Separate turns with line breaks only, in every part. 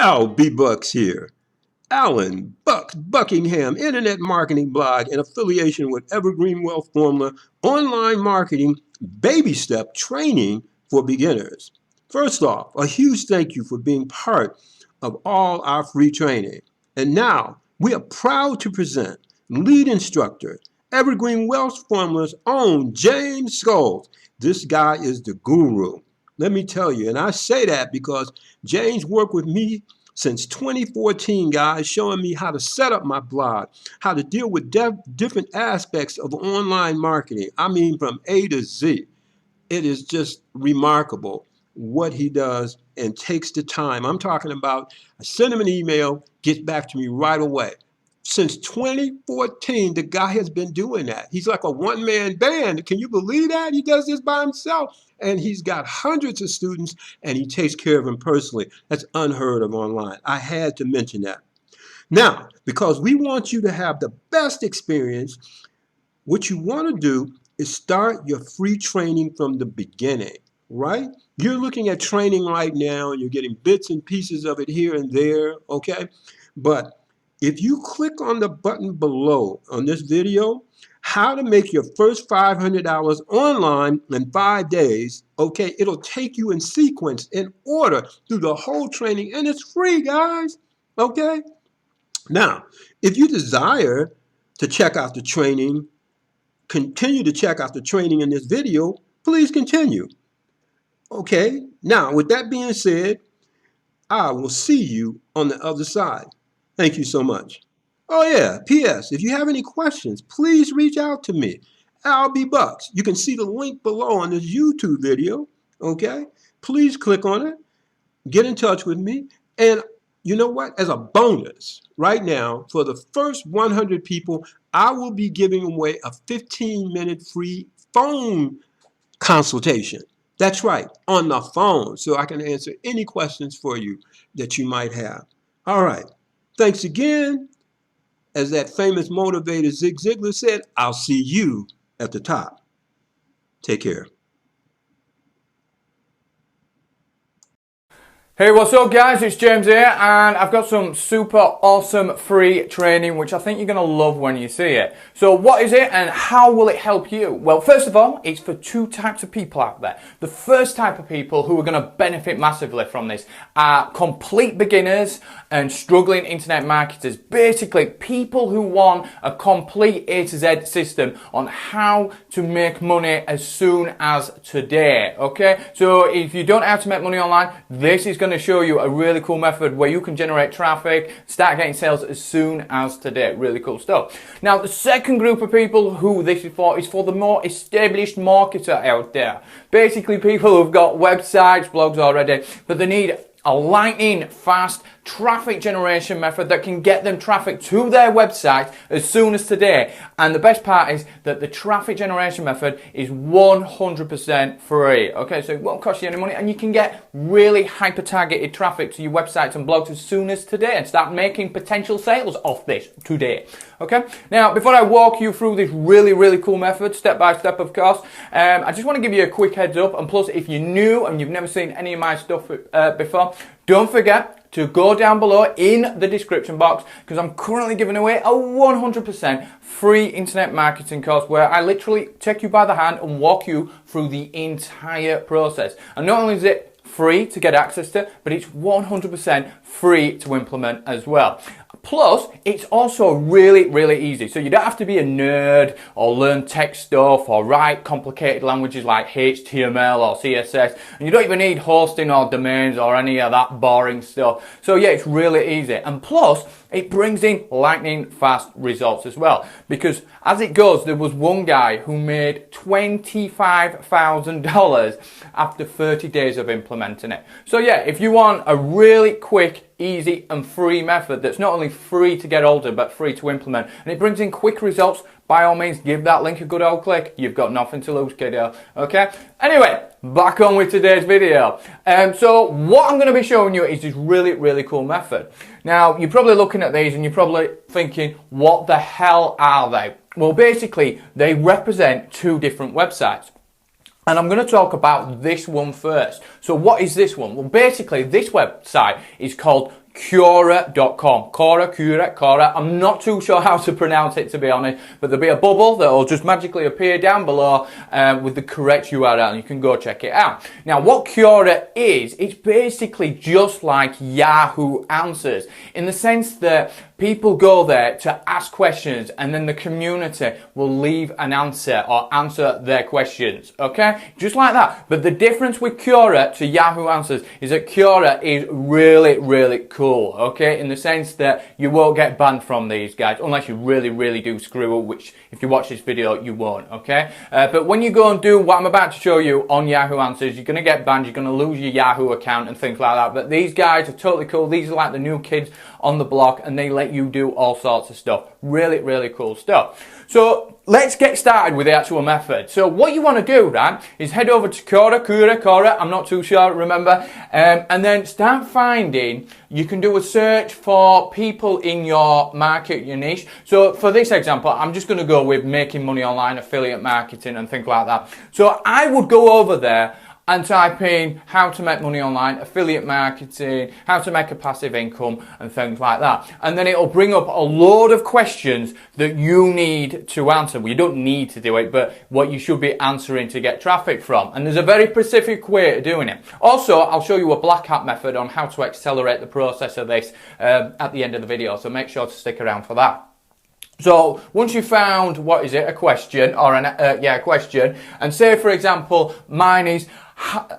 LB Bucks here. Alan Bucks Buckingham, Internet Marketing Blog in affiliation with Evergreen Wealth Formula, online marketing, baby step training for beginners. First off, a huge thank you for being part of all our free training. And now, we are proud to present lead instructor, Evergreen Wealth Formula's own James Scholes. This guy is the guru. Let me tell you, and I say that because James worked with me since 2014, guys, showing me how to set up my blog, how to deal with different aspects of online marketing. I mean, from A to Z. It is just remarkable what he does and takes the time. I'm talking about, I send him an email, gets back to me right away. Since 2014, the guy has been doing that. He's like a one-man band. Can you believe that? He does this by himself. And he's got hundreds of students, and he takes care of them personally. That's unheard of online. I had to mention that. Now, because we want you to have the best experience, what you want to do is start your free training from the beginning, right? You're looking at training right now, and you're getting bits and pieces of it here and there, okay? But if you click on the button below on this video, how to make your first $500 online in 5 days, okay, it'll take you in sequence, in order, through the whole training, and it's free, guys, okay? Now, if you desire to check out the training, continue to check out the training in this video, please continue. Okay, now with that being said, I will see you on the other side. Thank you so much. Oh yeah, P.S. If you have any questions, please reach out to me, LB Bucks. You can see the link below on this YouTube video, okay? Please click on it, get in touch with me, and you know what? As a bonus, right now, for the first 100 people, I will be giving away a 15-minute free phone consultation. That's right, on the phone, so I can answer any questions for you that you might have. All right, thanks again. As that famous motivator Zig Ziglar said, I'll see you at the top. Take care.
Hey, what's up guys, it's James here, and I've got some super awesome free training which I think you're going to love when you see it. So what is it and how will it help you? Well, first of all, it's for two types of people out there. The first type of people who are going to benefit massively from this are complete beginners and struggling internet marketers. Basically, people who want a complete A to Z system on how to make money as soon as today, okay? So if you don't know how to make money online, this is going to show you a really cool method where you can generate traffic, start getting sales as soon as today. Really cool stuff. Now, the second group of people who this is for the more established marketer out there. Basically, people who've got websites, blogs already, but they need a lightning fast traffic generation method that can get them traffic to their website as soon as today. And the best part is that the traffic generation method is 100% free. Okay, so it won't cost you any money, and you can get really hyper targeted traffic to your websites and blogs as soon as today and start making potential sales off this today. Okay, now before I walk you through this really cool method step by step, of course, I just want to give you a quick heads up. And plus, if you're new and you've never seen any of my stuff before, don't forget to go down below in the description box, because I'm currently giving away a 100% free internet marketing course where I literally take you by the hand and walk you through the entire process. And not only is it free to get access to, but it's 100% free to implement as well. Plus, it's also really easy. So you don't have to be a nerd or learn tech stuff or write complicated languages like HTML or CSS. And you don't even need hosting or domains or any of that boring stuff. So yeah, it's really easy. And plus, it brings in lightning fast results as well. Because as it goes, there was one guy who made $25,000 after 30 days of implementing it. So yeah, if you want a really quick, easy and free method that's not only free to get hold of but free to implement, and it brings in quick results, by all means give that link a good old click. You've got nothing to lose, kiddo. Okay, anyway, back on with today's video. So what I'm going to be showing you is this really cool method. Now, you're probably looking at these and you're probably thinking, what the hell are they? Well, basically they represent two different websites. And I'm going to talk about this one first. So what is this one? Well, basically this website is called Quora.com. Quora. I'm not too sure how to pronounce it, to be honest, but there'll be a bubble that will just magically appear down below with the correct URL, and you can go check it out. Now, what Quora is, it's basically just like Yahoo Answers, in the sense that people go there to ask questions, and then the community will leave an answer or answer their questions, okay? Just like that. But the difference with Quora to Yahoo Answers is that Quora is really, really cool, okay? In the sense that you won't get banned from these guys, unless you really, really do screw up, which if you watch this video, you won't, okay? But when you go and do what I'm about to show you on Yahoo Answers, you're going to get banned, you're going to lose your Yahoo account and things like that. But these guys are totally cool. These are like the new kids on the block, and they let you do all sorts of stuff. Really, really cool stuff. So let's get started with the actual method. So what you want to do, right, is head over to Quora, I'm not too sure, remember, and then start finding, you can do a search for people in your market, your niche. So for this example, I'm just going to go with making money online, affiliate marketing and things like that. So I would go over there and type in how to make money online, affiliate marketing, how to make a passive income and things like that. And then it'll bring up a load of questions that you need to answer. Well, you don't need to do it, but what you should be answering to get traffic from. And there's a very specific way of doing it. Also, I'll show you a black hat method on how to accelerate the process of this at the end of the video, so make sure to stick around for that. So once you've found, what is it, a question, or a question, and say for example, mine is,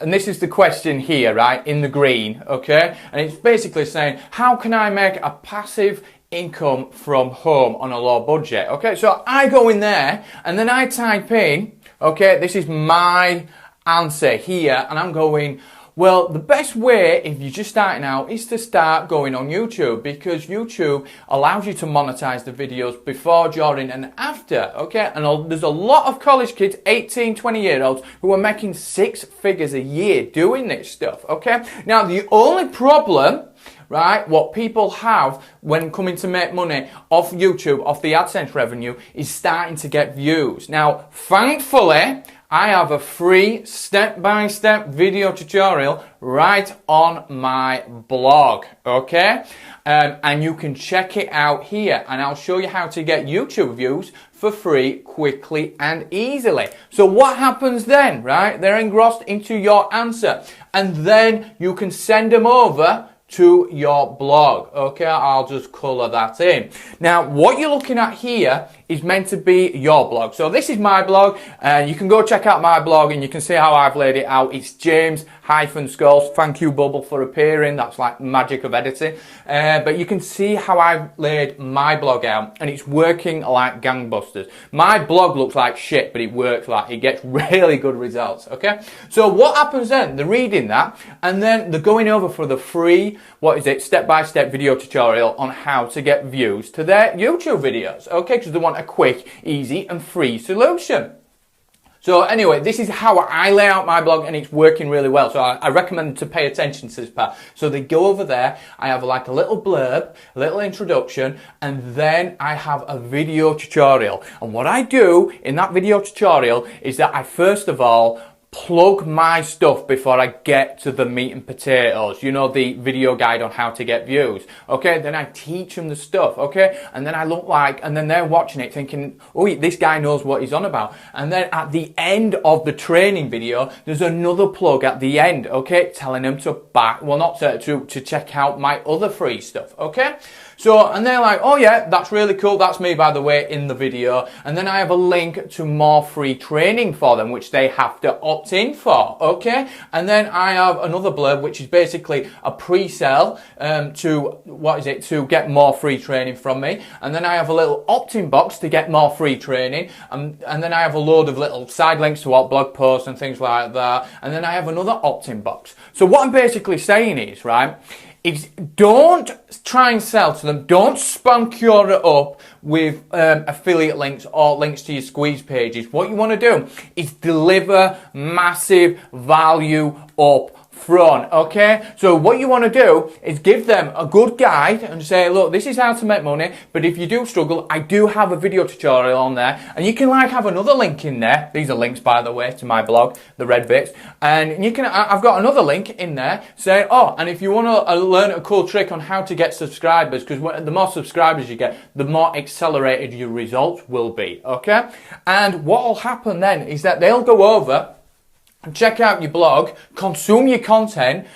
and this is the question here, right, in the green, okay, and it's basically saying, how can I make a passive income from home on a low budget? Okay, so I go in there and then I type in, okay, this is my answer here, and I'm going, well, the best way, if you're just starting out, is to start going on YouTube, because YouTube allows you to monetize the videos before, during and after, okay? And there's a lot of college kids, 18, 20-year-olds, who are making 6 figures a year doing this stuff, okay? Now, the only problem, right, what people have when coming to make money off YouTube, off the AdSense revenue, is starting to get views. Now, thankfully, I have a free step-by-step video tutorial right on my blog, okay? And you can check it out here, and I'll show you how to get YouTube views for free, quickly and easily. So what happens then, right? They're engrossed into your answer, and then you can send them over to your blog, okay? I'll just color that in. Now, what you're looking at here is meant to be your blog. So this is my blog, and you can go check out my blog and you can see how I've laid it out. It's James-Skulls. Thank you, Bubble, for appearing. That's like magic of editing. But you can see how I've laid my blog out, and it's working like gangbusters. My blog looks like shit, but it works like, it gets really good results, okay? So what happens then? They're reading that, and then they're going over for the free, what is it, step-by-step video tutorial on how to get views to their YouTube videos, okay? Because they want a quick, easy and free solution. So anyway, this is how I lay out my blog, and it's working really well. So I recommend to pay attention to this part. So they go over there, I have like a little blurb, a little introduction, and then I have a video tutorial. And what I do in that video tutorial is that I first of all plug my stuff before I get to the meat and potatoes, you know, the video guide on how to get views, okay? Then I teach them the stuff, okay? And then I look like, and then they're watching it thinking, oh, this guy knows what he's on about. And then at the end of the training video, there's another plug at the end, okay? Telling them to to check out my other free stuff, okay? So, and they're like, oh yeah, that's really cool. That's me, by the way, in the video. And then I have a link to more free training for them, which they have to opt in for, okay? And then I have another blurb, which is basically a pre-sale to get more free training from me. And then I have a little opt-in box to get more free training. And then I have a load of little side links to what blog posts and things like that. And then I have another opt-in box. So what I'm basically saying is, right, is don't try and sell to them. Don't spam Quora up with affiliate links or links to your squeeze pages. What you want to do is deliver massive value up front, okay? So what you want to do is give them a good guide and say, look, this is how to make money, but if you do struggle, I do have a video tutorial on there, and you can like have another link in there. These are links, by the way, to my blog, the red bits, and you can, I've got another link in there saying, oh, and if you want to learn a cool trick on how to get subscribers, because the more subscribers you get, the more accelerated your results will be, okay? And what will happen then is that they'll go over and check out your blog, consume your content,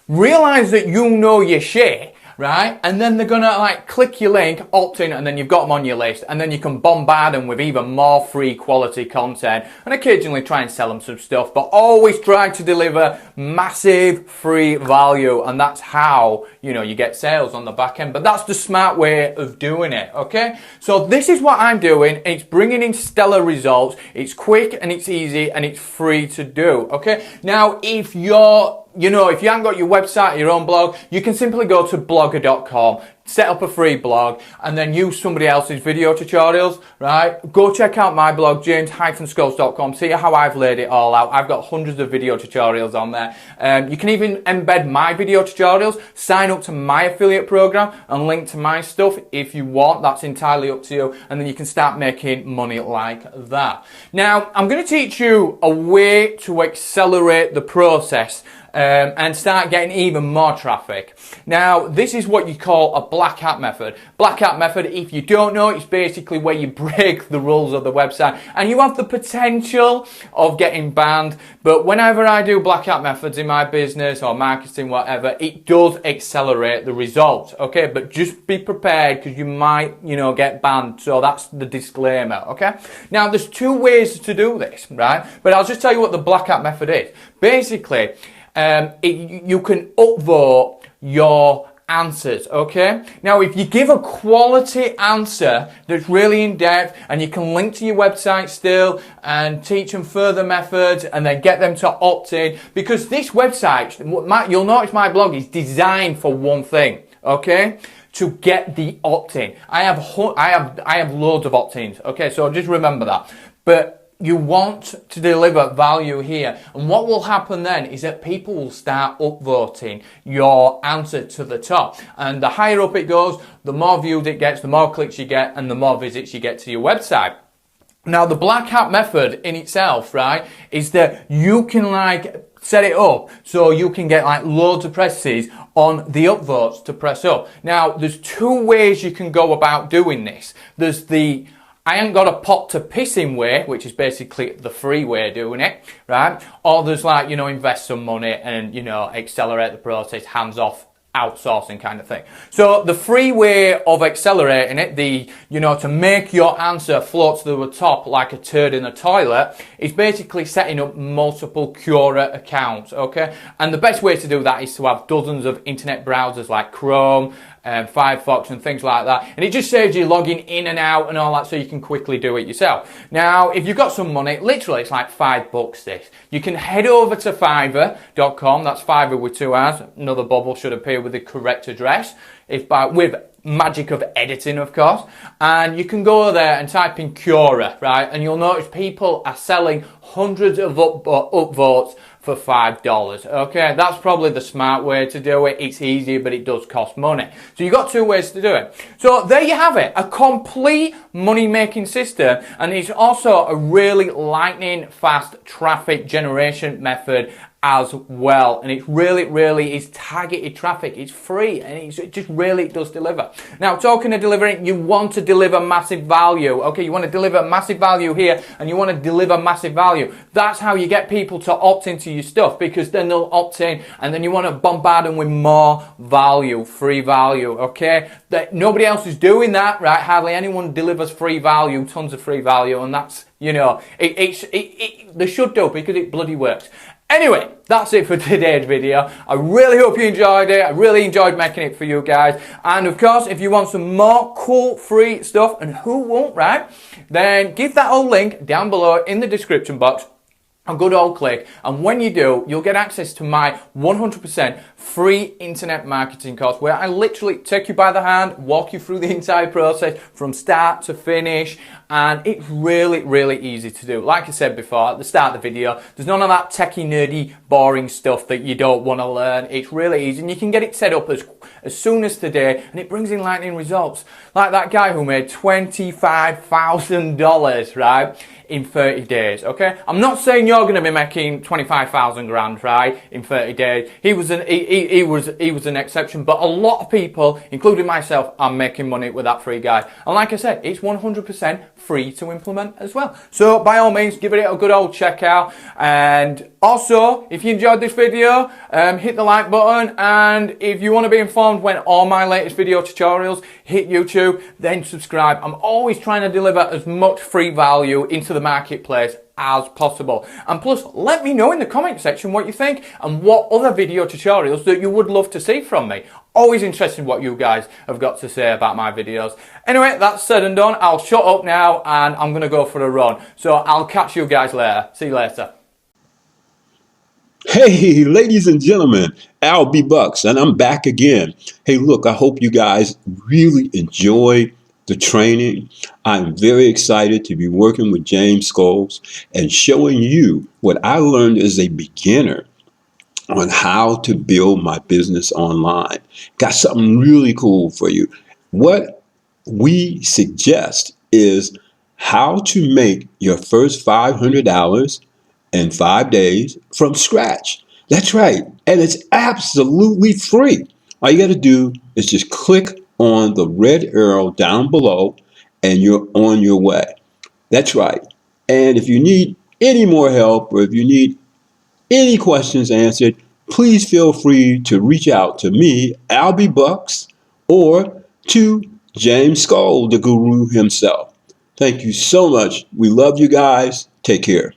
realize that you know your shit, right? And then they're gonna like click your link, opt in, and then you've got them on your list, and then you can bombard them with even more free quality content, and occasionally try and sell them some stuff, but always try to deliver massive free value, and that's how, you know, you get sales on the back end. But that's the smart way of doing it, okay? So this is what I'm doing. It's bringing in stellar results. It's quick and it's easy and it's free to do, okay? Now, if you're if you haven't got your website, your own blog, you can simply go to blogger.com, set up a free blog, and then use somebody else's video tutorials, right? Go check out my blog, james-skulls.com, see how I've laid it all out. I've got hundreds of video tutorials on there. You can even embed my video tutorials, sign up to my affiliate program, and link to my stuff if you want. That's entirely up to you, and then you can start making money like that. Now, I'm going to teach you a way to accelerate the process and start getting even more traffic. Now, this is what you call a black hat method. Black hat method, if you don't know, it's basically where you break the rules of the website and you have the potential of getting banned. But whenever I do black hat methods in my business or marketing, whatever, it does accelerate the results, okay? But just be prepared because you might, get banned. So that's the disclaimer, okay? Now, there's two ways to do this, right? But I'll just tell you what the black hat method is. Basically, you can upvote your answers, okay? Now, if you give a quality answer that's really in-depth and you can link to your website still and teach them further methods and then get them to opt in, because this website, you'll notice my blog is designed for one thing, okay? To get the opt-in. I have loads of opt-ins, okay? So just remember that. But you want to deliver value here. And what will happen then is that people will start upvoting your answer to the top. And the higher up it goes, the more views it gets, the more clicks you get, and the more visits you get to your website. Now, the black hat method in itself, right, is that you can set it up so you can get loads of presses on the upvotes to press up. Now, there's two ways you can go about doing this. There's the I ain't got a pot to piss in way, which is basically the free way of doing it, right? Or there's invest some money and, accelerate the process, hands off, outsourcing kind of thing. So the free way of accelerating it, to make your answer float to the top like a turd in the toilet, is basically setting up multiple Quora accounts, okay? And the best way to do that is to have dozens of internet browsers like Chrome, Firefox and things like that, and it just saves you logging in and out and all that, so you can quickly do it yourself. Now, if you've got some money, literally it's like $5 this. You can head over to Fiverr.com, that's Fiverr with two R's, another bubble should appear with the correct address, with magic of editing, of course, and you can go there and type in Quora, right, and you'll notice people are selling hundreds of upvotes for $5, okay? That's probably the smart way to do it. It's easy, but it does cost money. So you've got two ways to do it. So there you have it, a complete money-making system, and it's also a really lightning fast traffic generation method as well, and it really is targeted traffic. It's free and it just really does deliver. Now, talking of delivering, you want to deliver massive value, okay? You want to deliver massive value here, and you want to deliver massive value. That's how you get people to opt into your stuff, because then they'll opt in, and then you want to bombard them with more value, free value, okay? That nobody else is doing that, right? Hardly anyone delivers free value, tons of free value, and that's, they should do, because it bloody works. Anyway, that's it for today's video. I really hope you enjoyed it. I really enjoyed making it for you guys. And of course, if you want some more cool free stuff, and who won't, right? Then give that old link down below in the description box. a good old click, and when you do, you'll get access to my 100% free internet marketing course where I literally take you by the hand, walk you through the entire process from start to finish, and it's really, really easy to do. Like I said before at the start of the video, there's none of that techie, nerdy, boring stuff that you don't want to learn. It's really easy, and you can get it set up as soon as today, and it brings in lightning results. Like that guy who made $25,000, right, in 30 days, okay? I'm not saying you're going to be making 25,000 grand, right, in 30 days. He was an exception, but a lot of people, including myself, are making money with that free guide. And like I said, it's 100% free to implement as well. So by all means, give it a good old check out. And also, if you enjoyed this video, hit the like button. And if you want to be informed when all my latest video tutorials hit YouTube, then subscribe. I'm always trying to deliver as much free value into the marketplace as possible. And plus, let me know in the comment section what you think and what other video tutorials that you would love to see from me. Always interested in what you guys have got to say about my videos. Anyway, that's said and done. I'll shut up now and I'm going to go for a run. So I'll catch you guys later. See you later.
Hey, ladies and gentlemen, Al B. Bucks, and I'm back again. Hey, look, I hope you guys really enjoy the training. I'm very excited to be working with James Scholes and showing you what I learned as a beginner on how to build my business online. Got something really cool for you. What we suggest is how to make your first $500 in 5 days from scratch. That's right. And it's absolutely free. All you got to do is just click on the red arrow down below and you're on your way. That's right. And if you need any more help or if you need any questions answered, please feel free to reach out to me, Albie Bucks, or to James Scholes, the guru himself. Thank you so much. We love you guys. Take care.